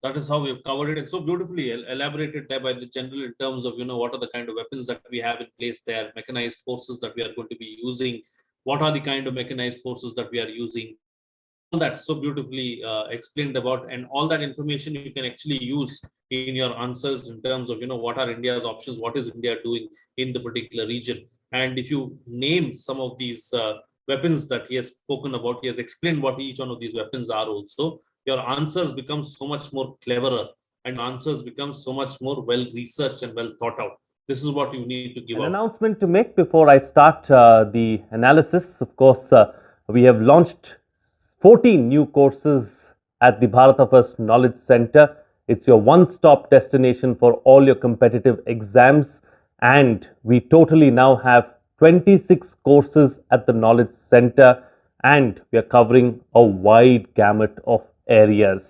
that is how we have covered it. It's so beautifully elaborated there by the general in terms of, what are the kind of weapons that we have in place there, mechanized forces that we are going to be using, what are the kind of mechanized forces that we are using. All that so beautifully explained about, and all that information you can actually use in your answers in terms of, what are India's options, what is India doing in the particular region. And if you name some of these weapons that he has spoken about, he has explained what each one of these weapons are also, your answers become so much more cleverer, and answers become so much more well researched and well thought out. This is what you need to give An out. announcement to make before I start the analysis. Of course, we have launched 14 new courses at the Bharata First Knowledge Center. It's your one-stop destination for all your competitive exams, and we totally now have 26 courses at the Knowledge Center, and we are covering a wide gamut of areas.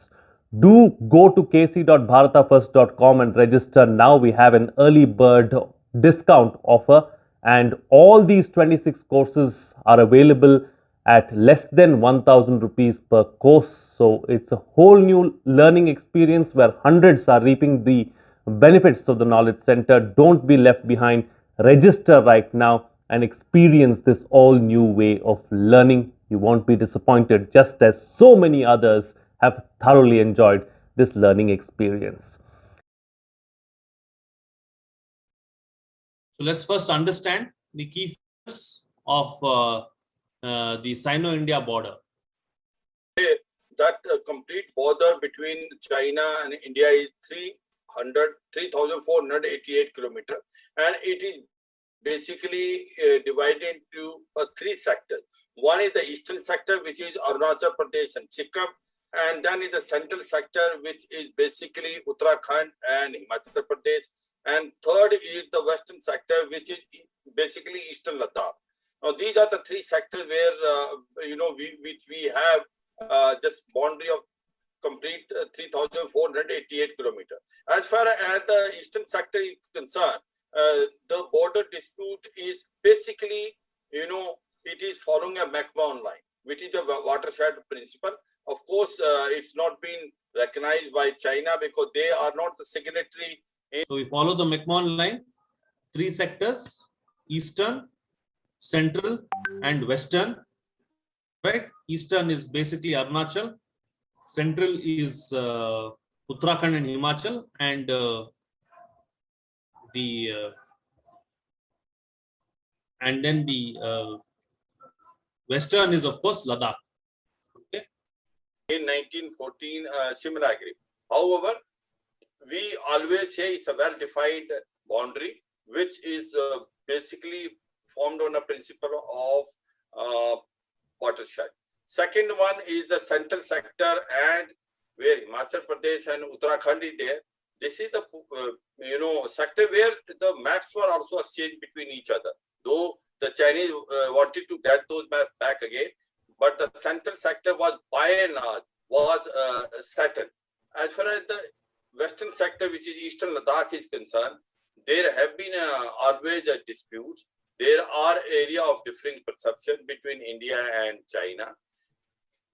Do go to kc.bharatafirst.com and register now. We have an early bird discount offer, and all these 26 courses are available at less than 1000 rupees per course. So it's a whole new learning experience where hundreds are reaping the benefits of the Knowledge Center. Don't be left behind. Register right now and experience this all new way of learning. You won't be disappointed, just as so many others have thoroughly enjoyed this learning experience. So let's first understand the key features of the Sino-India border. That complete border between China and India is 3,488 kilometers, and it is basically divided into three sectors. One is the eastern sector, which is Arunachal Pradesh and Sikkim, and then is the central sector, which is basically Uttarakhand and Himachal Pradesh, and third is the western sector, which is basically eastern Ladakh. Now these are the three sectors where we have this boundary of complete 3,488 kilometers. As far as the eastern sector is concerned, the border dispute is basically, it is following a McMahon line, which is the watershed principle. Of course, it's not been recognized by China because they are not the signatory. So we follow the McMahon line, three sectors, eastern, central, and western. Right? Eastern is basically Arunachal, central is Uttarakhand and Himachal, and then the western is of course Ladakh. Okay. In 1914, similar agreement. However, we always say it's a well-defined boundary, which is basically formed on a principle of watershed. Second one is the central sector, and where Himachal Pradesh and Uttarakhand is there. This is the sector where the maps were also exchanged between each other. Though the Chinese wanted to get those maps back again, but the central sector was by and large settled. As far as the western sector, which is eastern Ladakh, is concerned, there have been always disputes. There are areas of differing perception between India and China.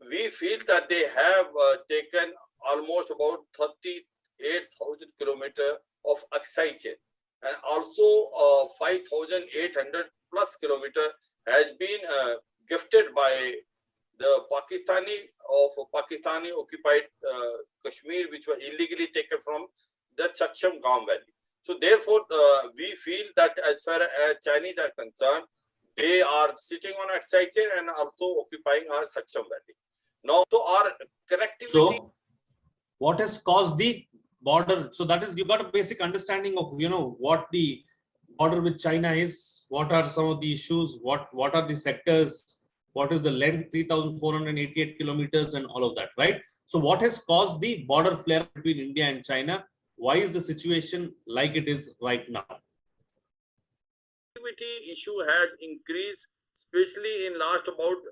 We feel that they have taken almost about 38,000 kilometers of Aksai chain, and also 5,800 plus kilometers has been gifted by the Pakistani occupied Kashmir, which was illegally taken from the Saksham Gaon Valley. So therefore, we feel that as far as Chinese are concerned, they are sitting on Aksai chain and also occupying our Saksham Valley. Now, so our connectivity. So, what has caused the border? So that is, you got a basic understanding of what the border with China is. What are some of the issues? What are the sectors? What is the length? 3,488 kilometers and all of that, right? So, what has caused the border flare between India and China? Why is the situation like it is right now? Connectivity issue has increased, especially in last about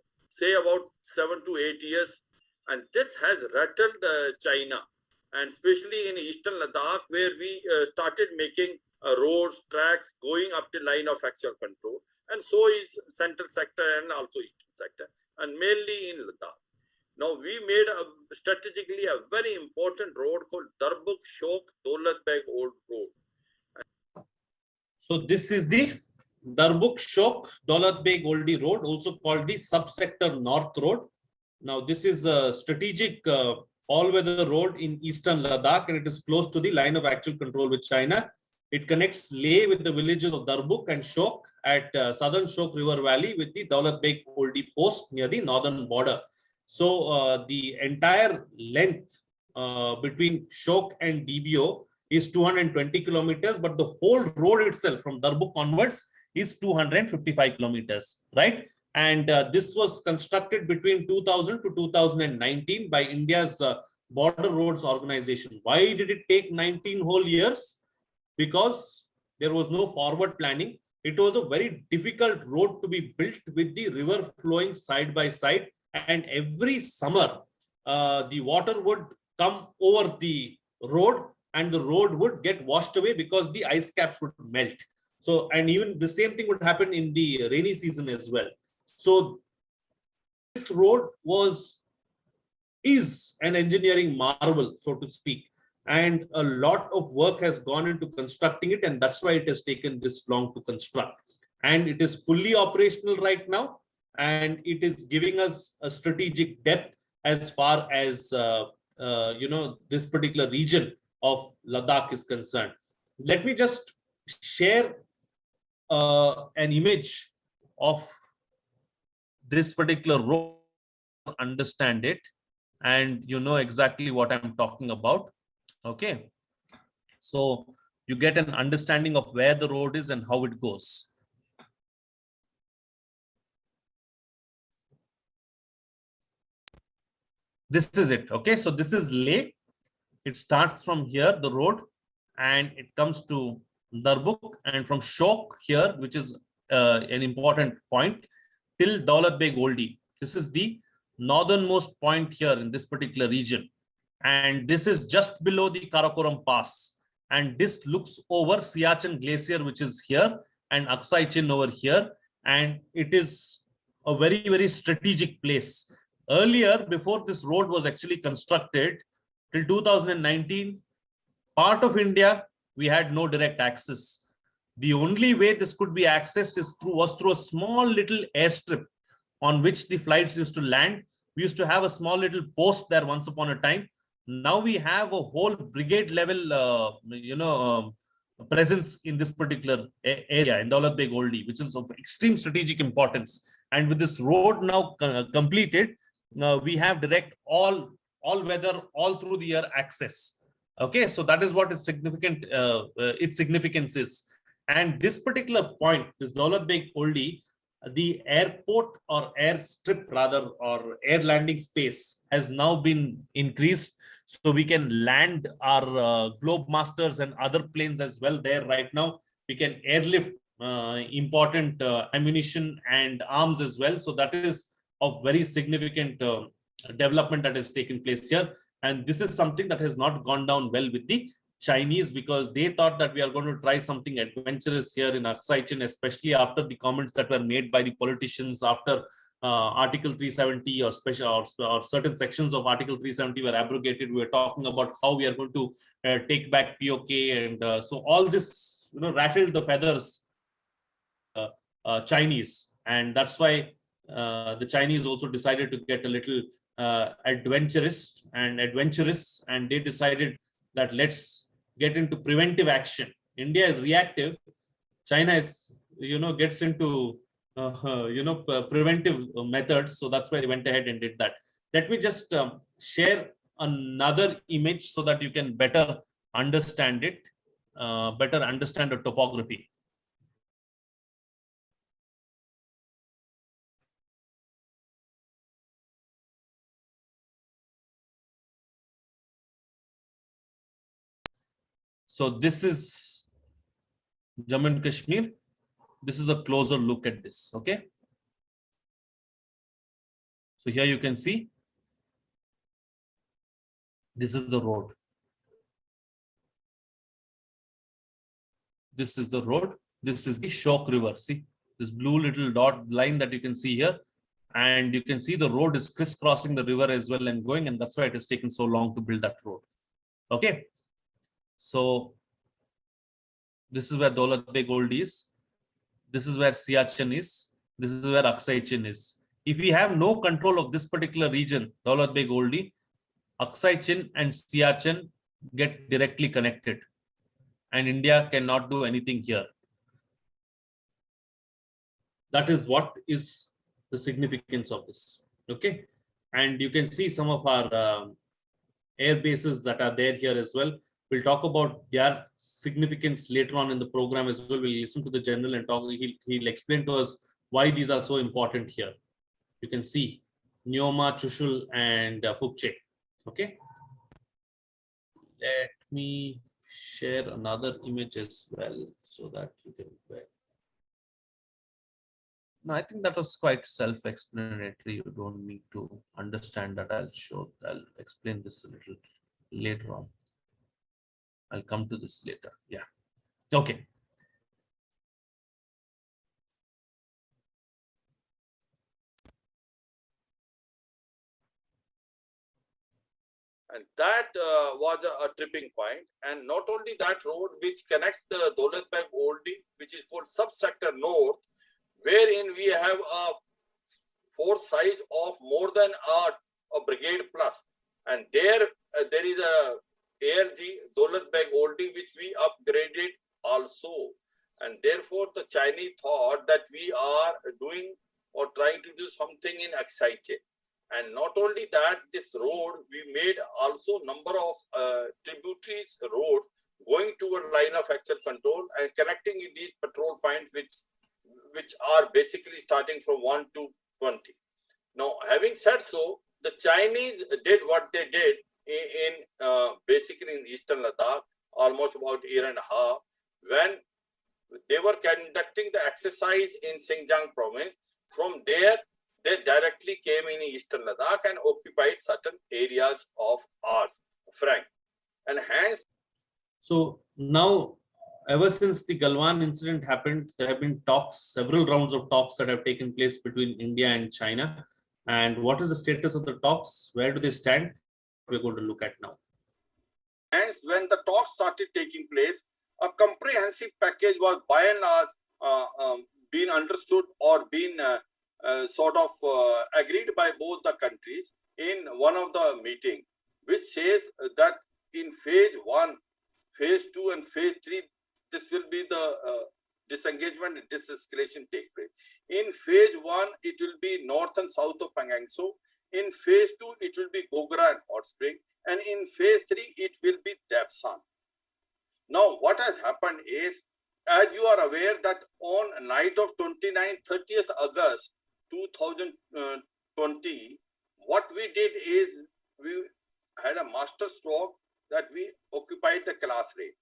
7 to 8 years, and this has rattled China, and especially in eastern Ladakh, where we started making roads, tracks going up to line of actual control, and so is central sector and also eastern sector, and mainly in Ladakh. Now we made strategically a very important road called Darbuk Shok Daulat Beg Old Road. So this is the Darbuk Shok Daulat Beg Oldie Road, also called the Subsector North Road. Now this is a strategic all-weather road in eastern Ladakh, and it is close to the line of actual control with China. It connects Leh with the villages of Darbuk and Shok at southern Shok River Valley with the Daulat Beg Oldie post near the northern border. So the entire length between Shok and DBO is 220 kilometers, but the whole road itself from Darbuk onwards is 255 kilometers, right? And this was constructed between 2000 to 2019 by India's Border Roads Organization. Why did it take 19 whole years? Because there was no forward planning. It was a very difficult road to be built with the river flowing side by side. And every summer, the water would come over the road and the road would get washed away because the ice caps would melt. So, and even the same thing would happen in the rainy season as well. So this road is an engineering marvel, so to speak. And a lot of work has gone into constructing it, and that's why it has taken this long to construct. And it is fully operational right now, and it is giving us a strategic depth as far as this particular region of Ladakh is concerned. Let me just share an image of this particular road, understand it, and you know exactly what I'm talking about. Okay, so you get an understanding of where the road is and how it goes. This is it. Okay, so this is Leh. It starts from here, the road, and it comes to Darbuk, and from Shok here, which is an important point, till Daulat Beg Oldie. This is the northernmost point here in this particular region. And this is just below the Karakoram Pass. And this looks over Siachen Glacier, which is here, and Aksai Chin over here. And it is a very, very strategic place. Earlier, before this road was actually constructed, till 2019, part of India, we had no direct access. The only way this could be accessed was through a small little airstrip on which the flights used to land. We used to have a small little post there once upon a time. Now we have a whole brigade level, presence in this particular area in Daulat Beg Oldie, which is of extreme strategic importance. And with this road now completed, we have direct all weather, all through the year access. Okay, so that is what its significance is. And this particular point, this Daulat Beg Oldie, the airport or airstrip rather, or air landing space has now been increased. So we can land our Globemasters and other planes as well there right now. We can airlift important ammunition and arms as well. So that is of very significant development that has taken place here. And this is something that has not gone down well with the Chinese, because they thought that we are going to try something adventurous here in Aksai Chin, especially after the comments that were made by the politicians after Article 370 or special or certain sections of Article 370 were abrogated. We were talking about how we are going to take back POK, and so all this rattled the feathers Chinese, and that's why the Chinese also decided to get a little adventurous, and they decided that let's get into preventive action. India is reactive. China is, gets into, preventive methods. So that's why they went ahead and did that. Let me just share another image so that you can better understand it, better understand the topography. So this is Jammu and Kashmir. This is a closer look at this. Okay. So here you can see this is the road. This is the road. This is the Shok River. See this blue little dot line that you can see here. And you can see the road is crisscrossing the river as well and going, and that's why it has taken so long to build that road. Okay, so this is where Daulat Beg Oldie is. This is where Siachen is. This is where Aksai Chin is. If we have no control of this particular region, Daulat Beg Oldie, Aksai Chin and Siachen get directly connected, and India cannot do anything here. That is what is the significance of this. Okay, and you can see some of our air bases that are there here as well. We'll talk about their significance later on in the program as well. We'll listen to the general and talk. He'll explain to us why these are so important here. You can see Neoma, Chushul, and Fukche. Okay. Let me share another image as well so that you can. No, I think that was quite self-explanatory. You don't need to understand that. I'll explain this a little later on. I'll come to this later. Yeah. Okay. And that was a tripping point. And not only that road which connects the Daulat Beg Oldie, which is called subsector north, wherein we have a force size of more than a brigade plus. And there is a ALG, Daulat Beg Oldie, which we upgraded also. And therefore, the Chinese thought that we are doing or trying to do something in Aksai Chin. And not only that, this road, we made also number of tributaries road going toward line of actual control and connecting with these patrol points, which are basically starting from 1 to 20. Now, having said so, the Chinese did what they did in basically in Eastern Ladakh, almost about a year and a half, when they were conducting the exercise in Xinjiang province. From there, they directly came in Eastern Ladakh and occupied certain areas of ours, Frank. And hence. So now, ever since the Galwan incident happened, there have been talks, several rounds of talks that have taken place between India and China. And what is the status of the talks? Where do they stand? We're going to look at now. Hence, when the talks started taking place, a comprehensive package was by and large been understood or been sort of agreed by both the countries in one of the meeting, which says that in phase 1, phase 2 and phase 3, this will be the disengagement and de-escalation take place. In phase 1, it will be north and south of Pangangso. In phase 2, it will be Gogra and Hot Spring. And in phase 3, it will be Dapsan. Now, what has happened is, as you are aware that on night of 29th-30th August 2020, what we did is we had a master stroke that we occupied the Kailash range.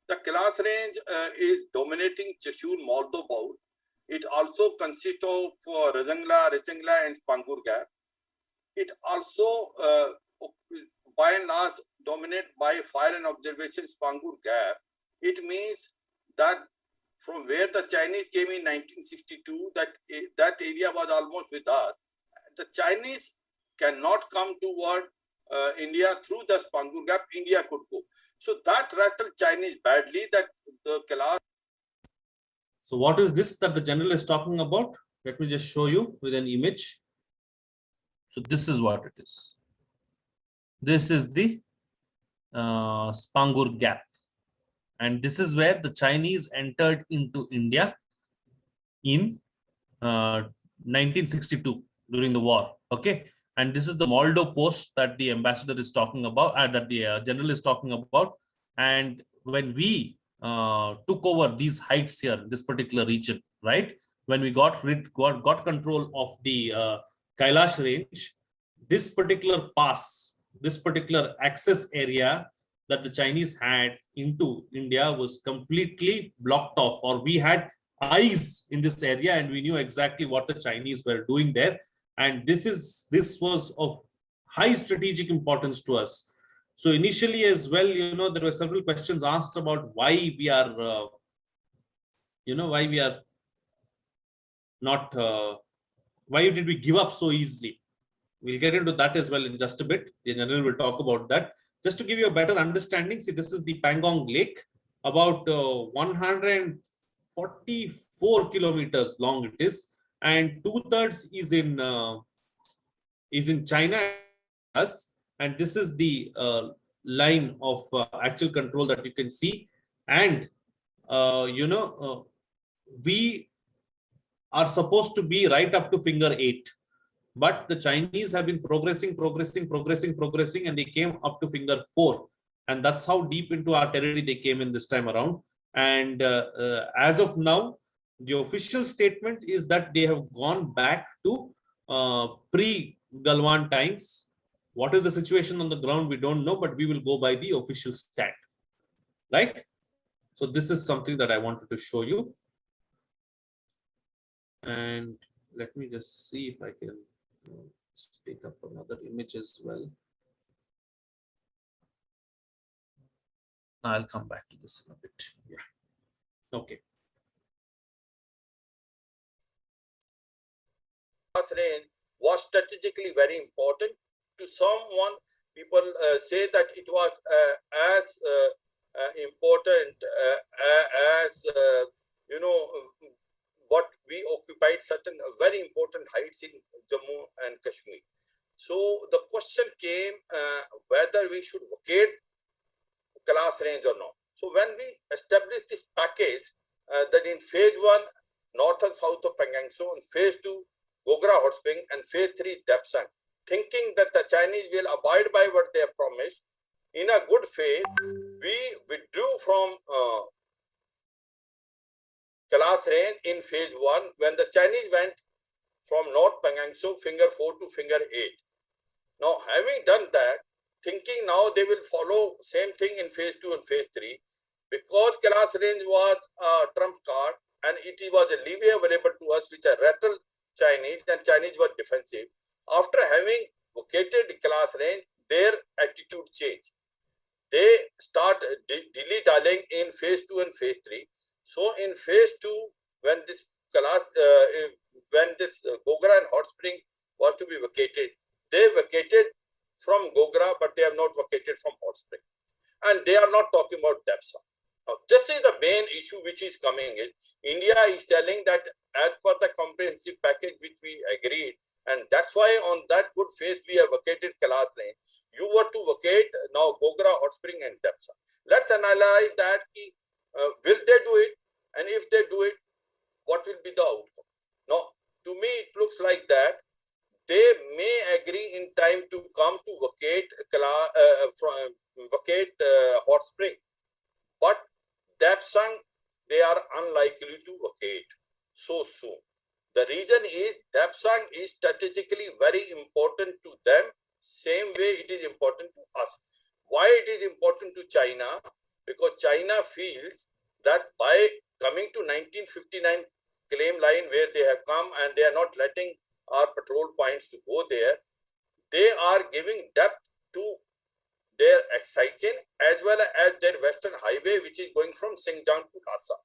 The Kailash range is dominating Chashul, Mordobau. It also consists of Rajangla, and Spanglug Gap. It also, by and large, dominated by fire and observation Spanglug Gap. It means that from where the Chinese came in 1962, that area was almost with us. The Chinese cannot come toward India through the Spanglug Gap. India could go. So that rattled Chinese badly, that the Kailash. So what is this that the general is talking about? Let me just show you with an image. So this is what it is. This is the Spanglug Gap. And this is where the Chinese entered into India in 1962 during the war. Okay. And this is the Moldo post that the ambassador is talking about, that the general is talking about. And when we took over these heights here, this particular region, right? When we got control of the Kailash range, this particular pass, this particular access area that the Chinese had into India was completely blocked off, or we had eyes in this area and we knew exactly what the Chinese were doing there. And this was of high strategic importance to us. So initially as well, there were several questions asked about why we are, why did we give up so easily? We'll get into that as well in just a bit. The general will talk about that. Just to give you a better understanding, see, this is the Pangong Lake, about 144 kilometers long it is, and 2/3 is in China, and this is the line of actual control that you can see. And we are supposed to be right up to finger 8, but the Chinese have been progressing, and they came up to finger 4, and that's how deep into our territory they came in this time around. And as of now, the official statement is that they have gone back to pre-Galwan times. What is the situation on the ground, we don't know, but we will go by the official stat, right? So this is something that I wanted to show you. And let me just see if I can take up another image as well. I'll come back to this in a bit. Yeah. Okay. Range was strategically very important to someone. People say that it was as important as what we occupied certain very important heights in Jammu and Kashmir. So the question came whether we should vacate class range or not. So when we established this package, that in phase 1, north and south of Pangong, in phase 2, Gogra Hot Spring, and phase 3, Dapsang, thinking that the Chinese will abide by what they have promised, in a good faith, we withdrew from class range in phase 1 when the Chinese went from North Pangong, finger 4 to finger 8. Now, having done that, thinking now they will follow same thing in phase 2 and phase 3, because class range was a trump card and it was a leeway available to us which rattled Chinese, and Chinese were defensive. After having vacated class range, their attitude changed. They start dilly-dallying in phase 2 and phase 3. So in phase 2, when this class, Gogra and Hot Spring was to be vacated, they vacated from Gogra, but they have not vacated from Hot Spring. And they are not talking about Dapsang. Now, this is the main issue which is coming in. India is telling that as per the comprehensive package which we agreed, and that's why on that good faith we have vacated class range. You were to vacate now Gogra, Hot Spring, and Dapsang. Let's analyze that. Will they do it? And if they do it, what will be the outcome? Now, to me, it looks like that they may agree in time to come to vacate Hot Spring, but Dapsang, they are unlikely to vacate so soon. The reason is Dapsang is strategically very important to them, same way it is important to us. Why it is important to China? Because China feels that by coming to 1959 claim line where they have come and they are not letting our patrol points to go there, they are giving depth to their Excichen as well as their western highway which is going from Xinjiang to Lhasa.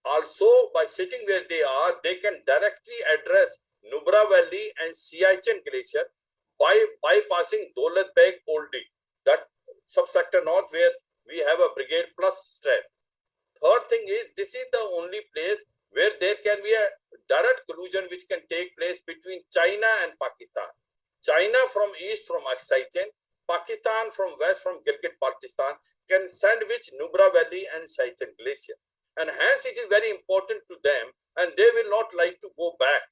Also, by sitting where they are, they can directly address Nubra Valley and Siachen Glacier by bypassing Daulat Beg Oldie, that subsector north where we have a brigade plus strength. Third thing is, this is the only place where there can be a direct collusion which can take place between China and Pakistan. China from east from Excichen, Pakistan from west from Gilgit-Baltistan can sandwich Nubra Valley and Siachen Glacier. And hence it is very important to them and they will not like to go back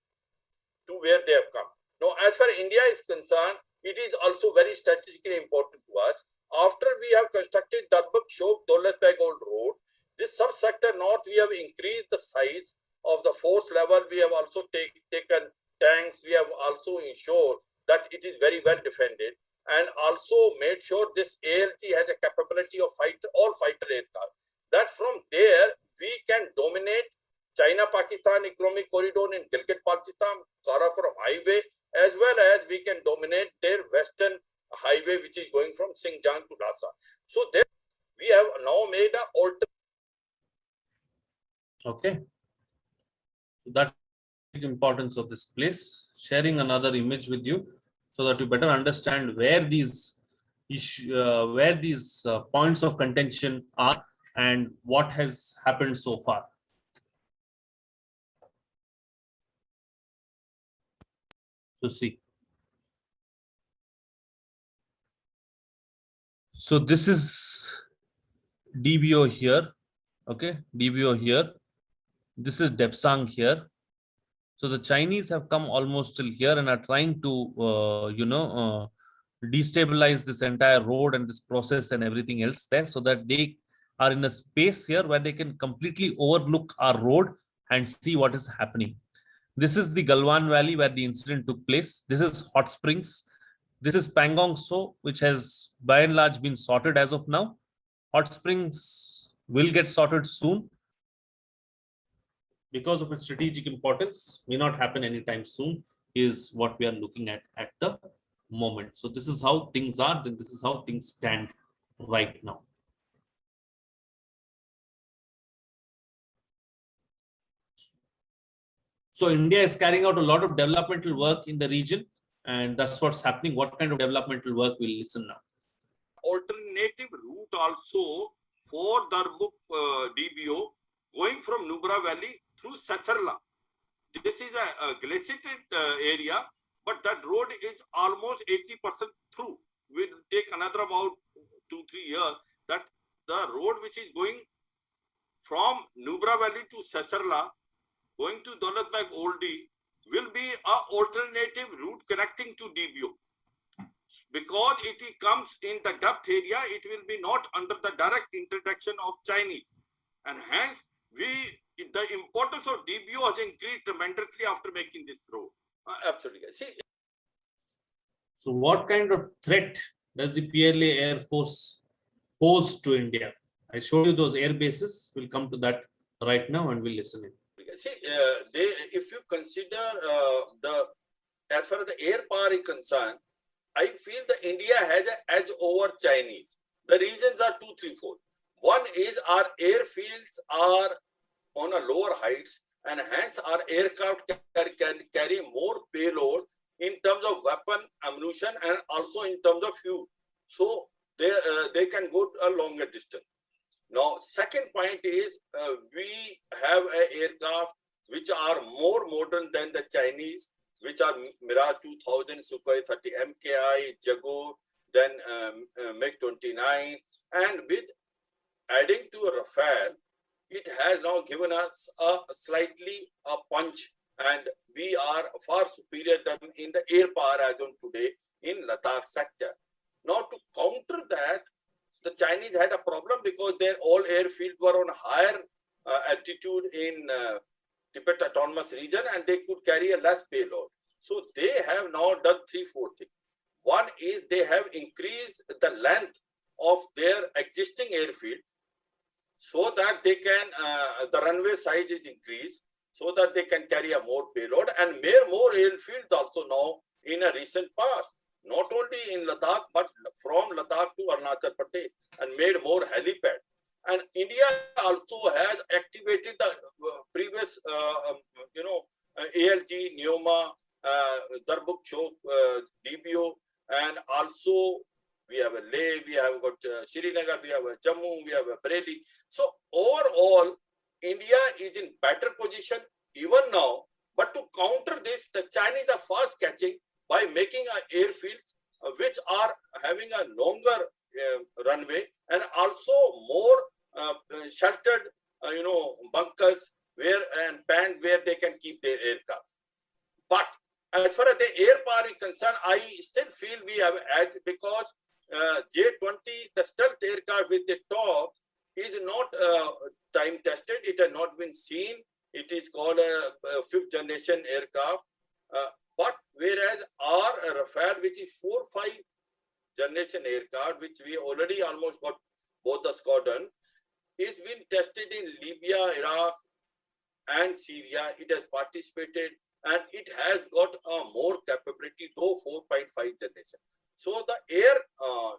to where they have come. Now, as far as India is concerned, it is also very strategically important to us. After we have constructed Darbuk-Shok Daulat Beg Old Road, this subsector north, we have increased the size of the force level. We have also taken tanks. We have also ensured that it is very well defended and also made sure this ALG has a capability of all fighter aircraft. That from there, we can dominate China-Pakistan economic corridor in Gilgit-Baltistan, Karakoram highway, as well as we can dominate their western highway, which is going from Xinjiang to Lhasa. So there we have now made an alternate. Okay. That importance of this place, sharing another image with you so that you better understand where these points of contention are and what has happened so far. So see. So this is DBO here. Okay, DBO here. This is Depsang here. So the Chinese have come almost till here and are trying to, destabilize this entire road and this process and everything else there, so that they are in a space here where they can completely overlook our road and see what is happening. This is the Galwan Valley where the incident took place. This is Hot Springs. This is Pangong So, which has by and large been sorted as of now. Hot Springs will get sorted soon, because of its strategic importance, may not happen anytime soon, is what we are looking at the moment. So this is how things are, then this is how things stand right now. So India is carrying out a lot of developmental work in the region, and that's what's happening. What kind of developmental work? We'll listen now. Alternative route also for Darbuk DBO going from Nubra Valley through Sasarla. This is a glaciated area, but that road is almost 80% through. Will take another about 2-3 years. That the road which is going from Nubra Valley to Sasarla, going to Daulatbag Oldie, will be an alternative route connecting to DBO. Because it comes in the depth area, it will be not under the direct introduction of Chinese. And hence, the importance of DBO has increased tremendously after making this road. Absolutely. See. So what kind of threat does the PLA Air Force pose to India? I showed you those air bases. We'll come to that right now and we'll listen in. See, if you consider as far as the air power is concerned, I feel that India has an edge over Chinese. The reasons are 2, 3, 4. One is our airfields are on a lower heights, and hence our aircraft can carry more payload in terms of weapon, ammunition, and also in terms of fuel. So they can go a longer distance. Now, second point is we have an aircraft which are more modern than the Chinese, which are Mirage 2000, Sukhoi 30 MKI, Jaguar, then MiG-29, and with adding to a Rafale, it has now given us a slightly punch, and we are far superior than in the air power as on today in Ladakh sector. Now, to counter that, the Chinese had a problem because their all airfields were on higher altitude in Tibet Autonomous Region, and they could carry a less payload. So they have now done 3-4 things. One is they have increased the length of their existing airfields so that they can, the runway size is increased so that they can carry a more payload, and more airfields also now in a recent past, not only in Ladakh, but from Ladakh to Arunachal Pradesh, and made more helipad. And India also has activated the previous, ALG, Neoma, Darbuk Chowk, DBO, and also we have a Leh, we have got Srinagar, we have a Jammu, we have a Bareilly. So overall, India is in better position even now. But to counter this, the Chinese are fast catching by making airfields which are having a longer runway and also more sheltered, bunkers and pans where they can keep their aircraft. But as far as the air power is concerned, I still feel we have edge because J-20, the stealth aircraft with the top, is not time tested. It has not been seen. It is called a 5th generation aircraft. But whereas our Rafale, which is 4-5 generation aircraft, which we already almost got both the squadron, is been tested in Libya, Iraq, and Syria. It has participated and it has got more capability, though 4.5 generation. So the air,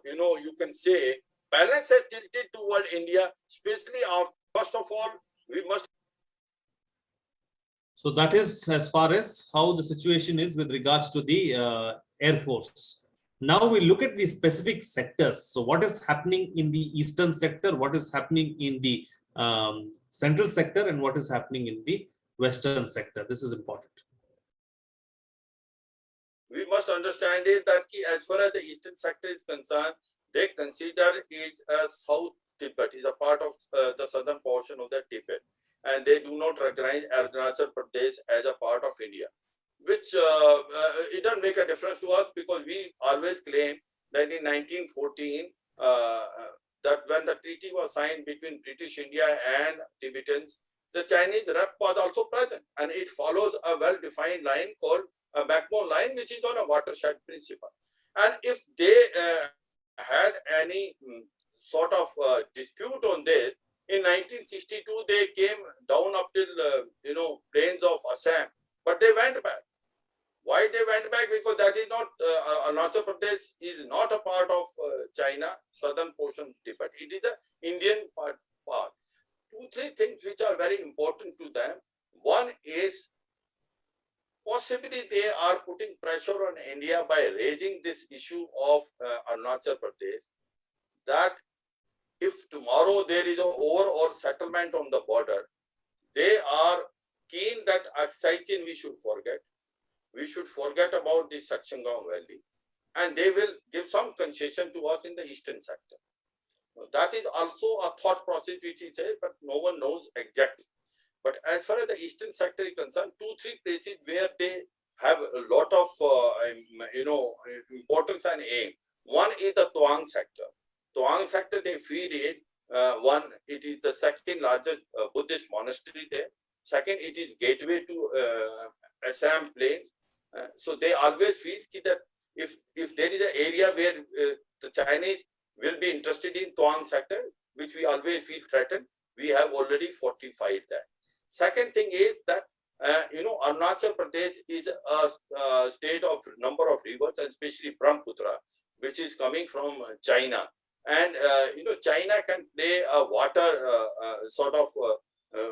you can say, balance has tilted toward India, especially after, first of all, we must. So that is as far as how the situation is with regards to the Air Force. Now we look at the specific sectors. So what is happening in the eastern sector, what is happening in the central sector, and what is happening in the western sector. This is important. We must understand is that as far as the eastern sector is concerned, they consider it as South Tibet is a part of the southern portion of the Tibet, and they do not recognize Arunachal Pradesh as a part of India, which it doesn't make a difference to us, because we always claim that in 1914, that when the treaty was signed between British India and Tibetans, the Chinese rep was also present, and it follows a well-defined line called a backbone line, which is on a watershed principle. And if they had any sort of dispute on this, in 1962 they came down up till plains of Assam, but they went back. Why they went back? Because that is not Arunachal Pradesh is not a part of China, southern portion of Tibet. It is an Indian part. Two, three things which are very important to them. One is possibly they are putting pressure on India by raising this issue of Arunachal Pradesh, that if tomorrow there is an overall settlement on the border, they are keen that Aksai-Chin we should forget. We should forget about the Sakchangam Valley, and they will give some concession to us in the eastern sector. That is also a thought process which he said, but no one knows exactly. But as far as the eastern sector is concerned, 2-3 places where they have a lot of importance and aim. One is the Toang sector. Toang sector, they feel it. One, it is the second largest Buddhist monastery there. Second, it is gateway to Assam plains. So they always feel that if there is an area where the Chinese will be interested in Toang sector, which we always feel threatened, we have already fortified that. Second thing is that Arunachal Pradesh is a state of number of rivers, especially Brahmaputra, which is coming from China, and China can play a water sort of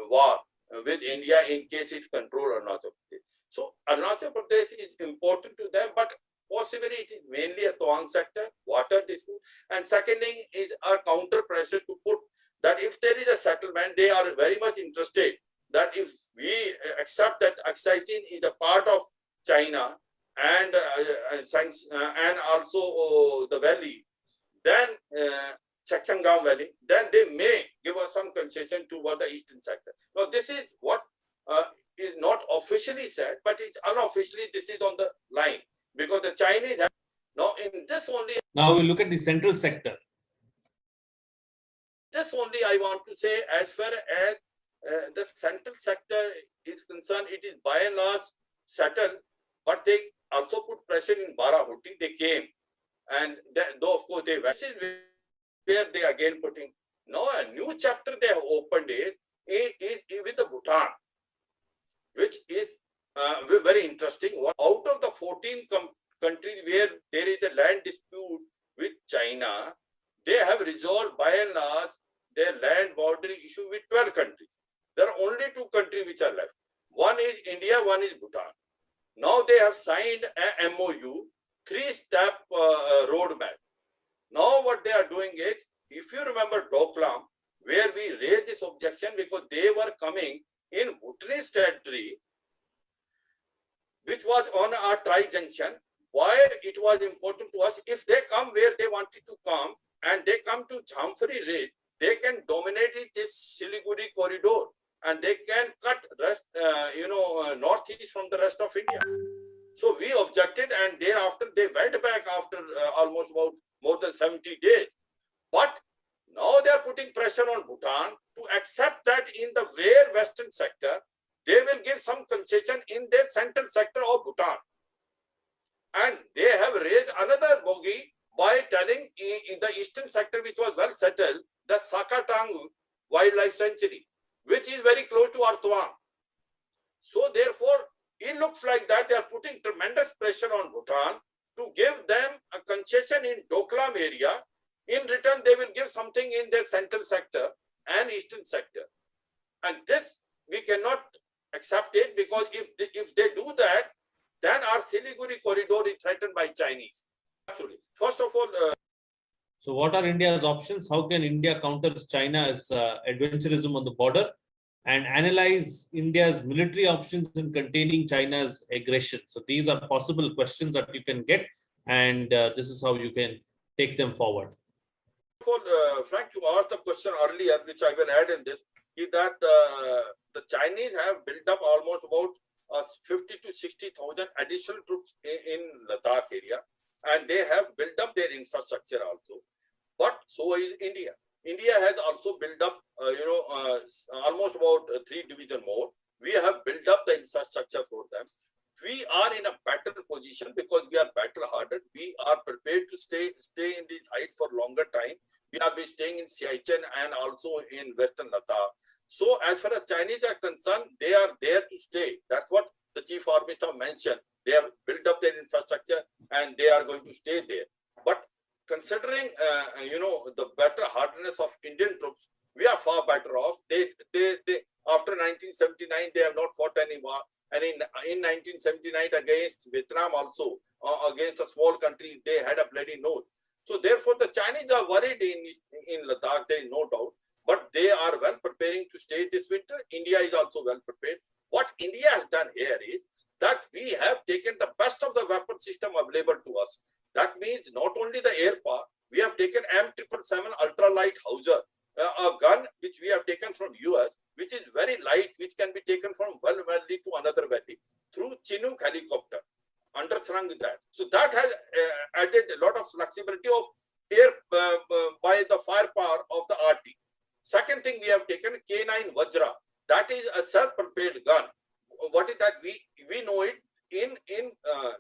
war with India in case it controls Arunachal Pradesh. So Arunachal Pradesh is important to them, but possibly it is mainly a Toang sector, water dispute. And second thing is a counter pressure to put that if there is a settlement, they are very much interested that if we accept that Aksai-Chin is a part of China and also the valley, then Sakchangam Valley, then they may give us some concession toward the eastern sector. Now, this is what is not officially said, but it's unofficially, this is on the line, because the Chinese have, now in this only. Now we look at the central sector. This only I want to say, as far as the central sector is concerned, it is by and large settled, but they also put pressure in Barahuti. They came, and though of course they went, where they again putting. Now a new chapter they have opened is with the Bhutan, which is very interesting. Out of the 14 countries where there is a land dispute with China, they have resolved by and large their land boundary issue with 12 countries. There are only 2 countries which are left. One is India, one is Bhutan. Now they have signed a MOU, 3-step roadmap. Now what they are doing is, if you remember Doklam, where we raised this objection because they were coming in Bhutanese territory, which was on our tri-junction. Why it was important to us, if they come where they wanted to come and they come to Jhamfari Ridge, they can dominate this Siliguri corridor and they can cut rest, northeast from the rest of India. So we objected, and thereafter they went back after almost about more than 70 days. But now they are putting pressure on Bhutan to accept that in the western sector, they will give some concession in their central sector of Bhutan. And they have raised another bogey by telling in the eastern sector, which was well settled, the Sakatang Wildlife Sanctuary, which is very close to Artuan. So therefore, it looks like that they are putting tremendous pressure on Bhutan to give them a concession in Doklam area. In return, they will give something in their central sector and eastern sector. And this we cannot accept it, because if they do that, then our Siliguri corridor is threatened by Chinese. Actually, first of all, so what are India's options? How can India counter China's adventurism on the border and analyze India's military options in containing China's aggression? So these are possible questions that you can get, and this is how you can take them forward. Frank, you asked the question earlier, which I will add in this, is that the Chinese have built up almost about 50 to 60,000 additional troops in Ladakh area, and they have built up their infrastructure also. But so is India. India has also built up, almost about 3 divisions more. We have built up the infrastructure for them. We are in a better position because we are battle hardened. We are prepared to stay in this height for longer time. We have been staying in Siachen and also in Western Ladakh. So as far as Chinese are concerned, they are there to stay. That's what the Chief Army Staff mentioned. They have built up their infrastructure and they are going to stay there. But considering, the better hardness of Indian troops, we are far better off. They after 1979, they have not fought any war. And in 1979 against Vietnam also, against a small country, they had a bloody nose. So therefore, the Chinese are worried in Ladakh, there is no doubt. But they are well preparing to stay this winter. India is also well prepared. What India has done here is that we have taken the best of the weapon system available to us. That means not only the air power, we have taken M777 ultralight Howitzer, a gun which we have taken from US, which is very light, which can be taken from one valley to another valley through Chinook helicopter, underslung that. So that has added a lot of flexibility of air by the firepower of the RT. Second thing, we have taken K9 Vajra. That is a self-propelled gun. What is that? We know it in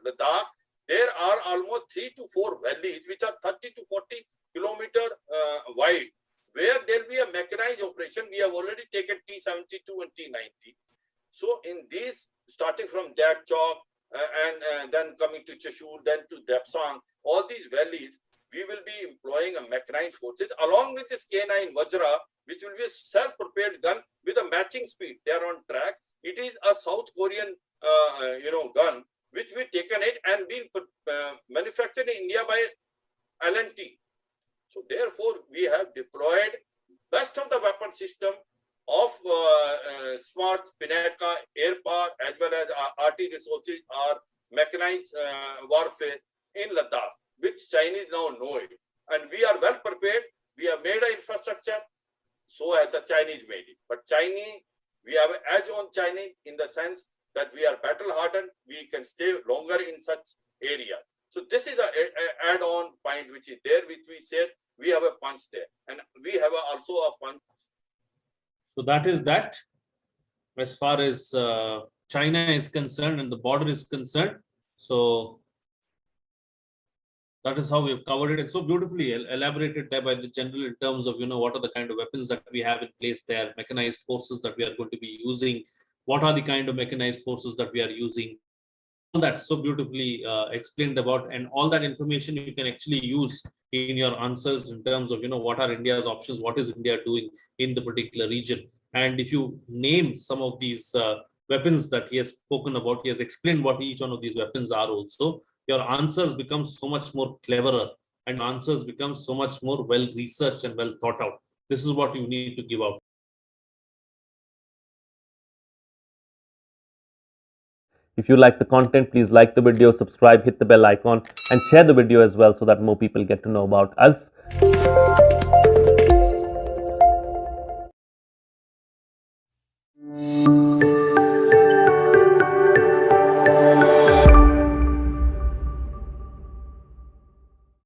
Ladakh. There are almost 3 to 4 valleys which are 30 to 40 kilometer wide, where there will be a mechanized operation. We have already taken T-72 and T-90. So in these, starting from Dabchok and then coming to Chashur, then to Depsang, all these valleys, we will be employing a mechanized forces along with this K9 Vajra, which will be a self-propelled gun with a matching speed. They are on track. It is a South Korean, gun, which we taken it and been manufactured in India by L&T. So therefore, we have deployed best of the weapon system of smart Spinaka, air power, as well as RT resources are mechanized warfare in Ladakh, which Chinese now know it. And we are well prepared. We have made an infrastructure, so as the Chinese made it. But Chinese, we have an edge on Chinese in the sense that we are battle hardened. We can stay longer in such area. So this is an add-on point which is there, which we said we have a punch there. And we have also a punch. So that is that. As far as China is concerned and the border is concerned. So that is how we have covered it. It's so beautifully elaborated there by the general in terms of, what are the kind of weapons that we have in place there, mechanized forces that we are going to be using, what are the kind of mechanized forces that we are using. All that so beautifully explained about, and all that information you can actually use in your answers in terms of, what are India's options, what is India doing in the particular region. And if you name some of these weapons that he has spoken about, he has explained what each one of these weapons are also, your answers become so much more cleverer and answers become so much more well researched and well thought out. This is what you need to give out. If you like the content, please like the video, subscribe, hit the bell icon and share the video as well so that more people get to know about us.